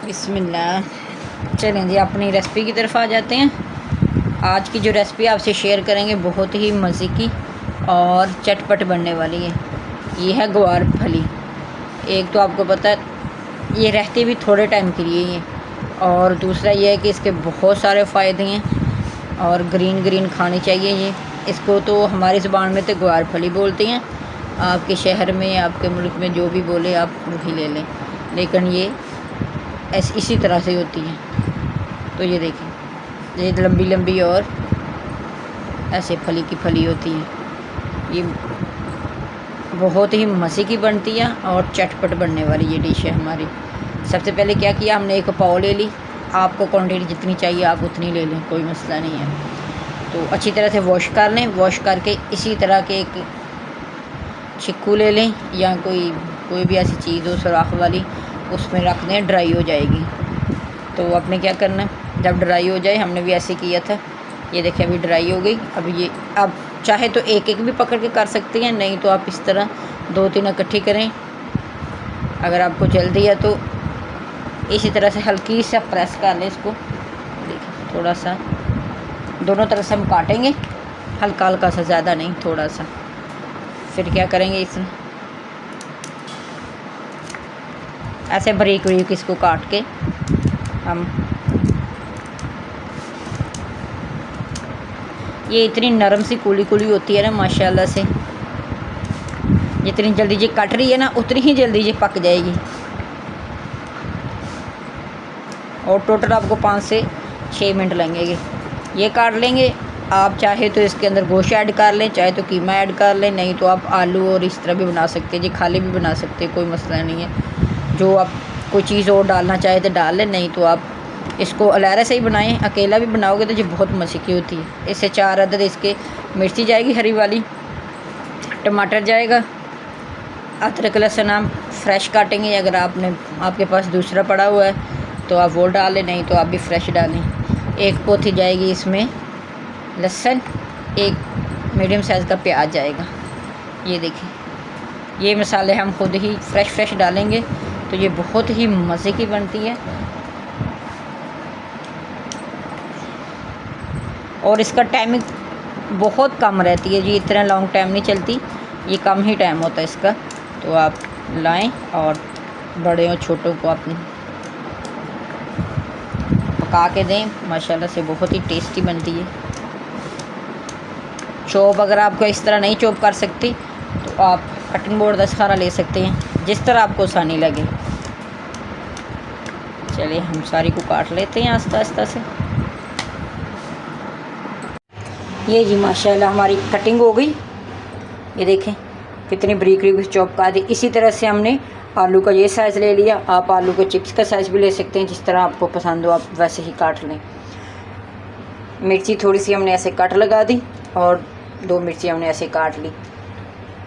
बिस्मिल्लाह। चलें जी अपनी रेसिपी की तरफ आ जाते हैं। आज की जो रेसिपी आपसे शेयर करेंगे बहुत ही मज़े की और चटपट बनने वाली है। ये है ग्वार फली। एक तो आपको पता है ये रहते भी थोड़े टाइम के लिए ही है, और दूसरा ये है कि इसके बहुत सारे फ़ायदे हैं और ग्रीन ग्रीन खानी चाहिए ये। इसको तो हमारी ज़ुबान में तो ग्वार फली बोलते हैं, आपके शहर में आपके मुल्क में जो भी बोले आप वही ले लें, लेकिन ये इसी तरह से होती है। तो ये देखें, ये लंबी लंबी और ऐसे फली की फली होती है। ये बहुत ही मज़े की बनती है और चटपट बनने वाली ये डिश है हमारी। सबसे पहले क्या किया, हमने एक पाव ले ली। आपको क्वांटिटी जितनी चाहिए आप उतनी ले लें, कोई मसला नहीं है। तो अच्छी तरह से वॉश कर लें। वॉश करके इसी तरह के एक छिक्कू ले लें या कोई भी ऐसी चीज़ हो सुराख वाली, उसमें रख दें, ड्राई हो जाएगी। तो आपने क्या करना है, जब ड्राई हो जाए, हमने भी ऐसे किया था, ये देखिए अभी ड्राई हो गई। अब ये आप चाहे तो एक एक भी पकड़ के कर सकते हैं, नहीं तो आप इस तरह 2-3 इकट्ठी करें। अगर आपको जल्दी है तो इसी तरह से हल्की सा प्रेस कर लें इसको। देखिए थोड़ा सा दोनों तरफ से हम काटेंगे, हल्का हल्का सा, ज़्यादा नहीं, थोड़ा सा। फिर क्या करेंगे, इसमें ऐसे बारीक बारीक इसको काट के हम, ये इतनी नरम सी कुली कुली होती है ना माशाल्लाह से, जितनी जल्दी ये कट रही है ना उतनी ही जल्दी ये पक जाएगी। और टोटल आपको 5 से 6 मिनट लगेंगे। ये काट लेंगे। आप चाहे तो इसके अंदर गोश्त ऐड कर लें, चाहे तो कीमा ऐड कर लें, नहीं तो आप आलू और इस तरह भी बना सकते हैं, ये खाली भी बना सकते हैं, कोई मसला नहीं है। जो आप कोई चीज़ और डालना चाहे तो डाल लें, नहीं तो आप इसको अलहरा से ही बनाएं। अकेला भी बनाओगे तो ये बहुत मज़े की होती है। इससे 4 अदद इसके मिर्ची जाएगी हरी वाली, टमाटर जाएगा, अदरक लहसुन हम फ्रेश काटेंगे। अगर आपके पास दूसरा पड़ा हुआ है तो आप वो डालें, नहीं तो आप भी फ्रेश डालें। एक पोथी जाएगी इसमें लहसुन, एक मीडियम साइज़ का प्याज जाएगा। ये देखिए, ये मसाले हम खुद ही फ्रेश डालेंगे तो ये बहुत ही मज़े की बनती है। और इसका टाइमिंग बहुत कम रहती है जी, इतना लॉन्ग टाइम नहीं चलती, ये कम ही टाइम होता है इसका। तो आप लाएं और बड़े और छोटों को आप पका के दें, माशाल्लाह से बहुत ही टेस्टी बनती है। चॉप अगर आपको इस तरह नहीं चॉप कर सकती तो आप कटिंग बोर्ड का सहारा ले सकते हैं, जिस तरह आपको आसानी लगे। चलिए हम सारी को काट लेते हैं आस्ता आस्ता से। ये जी माशाल्लाह हमारी कटिंग हो गई। ये देखें कितनी बारीक बारीक चॉप कर दी। इसी तरह से हमने आलू का ये साइज़ ले लिया। आप आलू के चिप्स का साइज़ भी ले सकते हैं, जिस तरह आपको पसंद हो आप वैसे ही काट लें। मिर्ची थोड़ी सी हमने ऐसे कट लगा दी और 2 मिर्ची हमने ऐसे काट ली।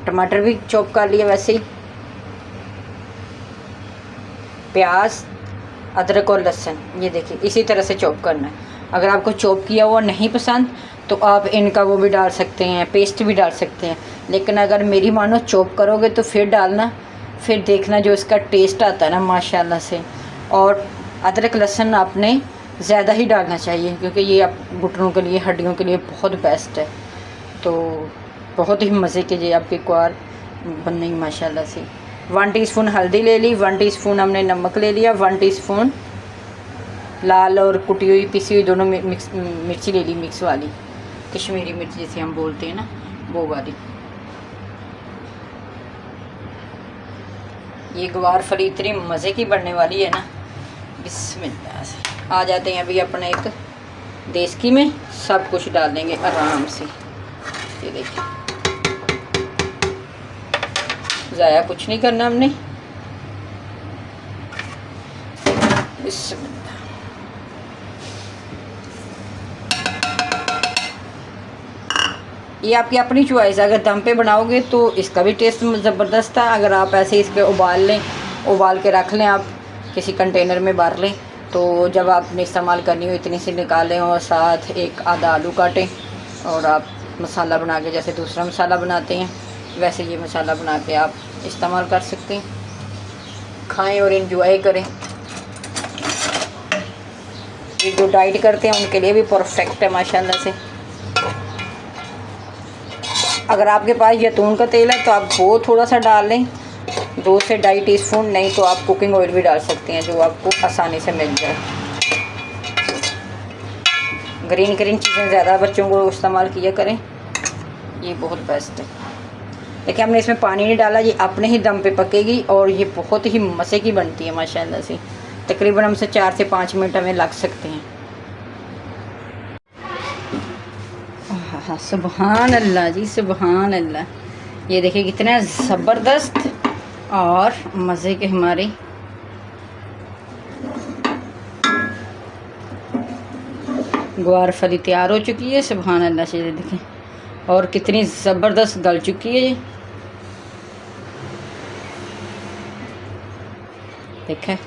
टमाटर भी चॉप कर लिया वैसे ही। प्याज, अदरक और लहसुन, ये देखिए इसी तरह से चॉप करना है। अगर आपको चॉप किया हुआ नहीं पसंद तो आप इनका वो भी डाल सकते हैं, पेस्ट भी डाल सकते हैं। लेकिन अगर मेरी मानो चॉप करोगे तो फिर डालना, फिर देखना जो इसका टेस्ट आता है ना माशाल्लाह से। और अदरक लहसुन आपने ज़्यादा ही डालना चाहिए, क्योंकि ये आप घुटनों के लिए, हड्डियों के लिए बहुत बेस्ट है। तो बहुत ही मज़े के ये आपके ग्वार बनेंगे माशाल्लाह से। 1 टीस्पून हल्दी ले ली, 1 टीस्पून हमने नमक ले लिया, 1 टीस्पून लाल और कुटी हुई पिसी हुई दोनों मिर्ची ले ली, मिक्स वाली कश्मीरी मिर्च जिसे हम बोलते हैं ना, वो वाली। ये ग्वार फली इतनी मज़े की बनने वाली है ना, बिस्मिल्लाह से। आ जाते हैं अभी अपने एक देसकी में, सब कुछ डाल देंगे आराम से। ये देखिए ज़ाया कुछ नहीं करना हमने। बिस्मिल्लाह। ये आपकी अपनी चॉइस है। अगर दम पे बनाओगे तो इसका भी टेस्ट ज़बरदस्त है। अगर आप ऐसे इसके उबाल लें, उबाल के रख लें, आप किसी कंटेनर में भर लें, तो जब आपने इस्तेमाल करनी हो इतनी सी निकालें और साथ एक आधा आलू काटें और आप मसाला बना के, जैसे दूसरा मसाला बनाते हैं वैसे ये मसाला बना के आप इस्तेमाल कर सकते हैं। खाएं और एंजॉय करें। ये जो डाइट करते हैं उनके लिए भी परफेक्ट है माशाल्लाह से। अगर आपके पास जैतून का तेल है तो आप वो थोड़ा सा डाल लें, 2 से 2.5 टीस्पून, नहीं तो आप कुकिंग ऑयल भी डाल सकते हैं जो आपको आसानी से मिल जाए। ग्रीन चीज़ें ज़्यादा बच्चों को इस्तेमाल किया करें, ये बहुत बेस्ट है। देखिए हमने इसमें पानी नहीं डाला, ये अपने ही दम पे पकेगी और ये बहुत ही मज़े की बनती है माशाल्लाह से। तकरीबन हमसे 4 से 5 मिनट हमें लग सकते हैं। हाँ सुबहान अल्लाह जी, सुबहान अल्लाह। ये देखिए कितने ज़बरदस्त और मज़े के हमारे ग्वार फली तैयार हो चुकी है। सुबहान अल्लाह से देखें, और कितनी ज़बरदस्त गल चुकी है ये। देखें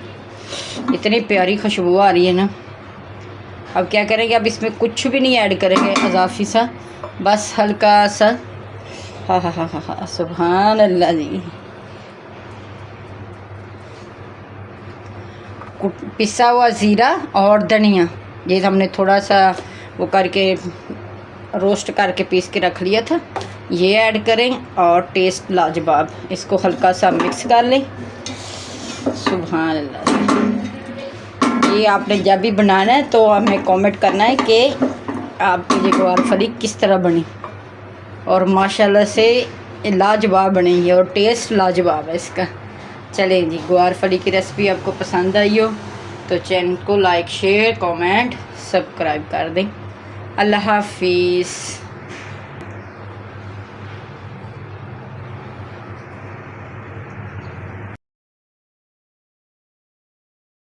इतनी प्यारी खुशबू आ रही है ना। अब क्या करेंगे, अब इसमें कुछ भी नहीं ऐड करेंगे अजाफी सा, बस हल्का सा। हाँ हाँ हाँ हाँ हाँ सुभान अल्लाह जी। पिसा हुआ ज़ीरा और धनिया, ये हमने थोड़ा सा वो करके रोस्ट करके पीस के रख लिया था, ये ऐड करें और टेस्ट लाजवाब। इसको हल्का सा मिक्स कर लें। सुभान अल्लाह। ये आपने जब भी बनाना है तो हमें कमेंट करना है कि आपकी ये ग्वार फली किस तरह बनी, और माशाल्लाह से लाजवाब बनेगी और टेस्ट लाजवाब है इसका। चलें जी, ग्वार फली की रेसिपी आपको पसंद आई हो तो चैनल को लाइक शेयर कमेंट सब्सक्राइब कर दें। अल्लाह हाफिज़।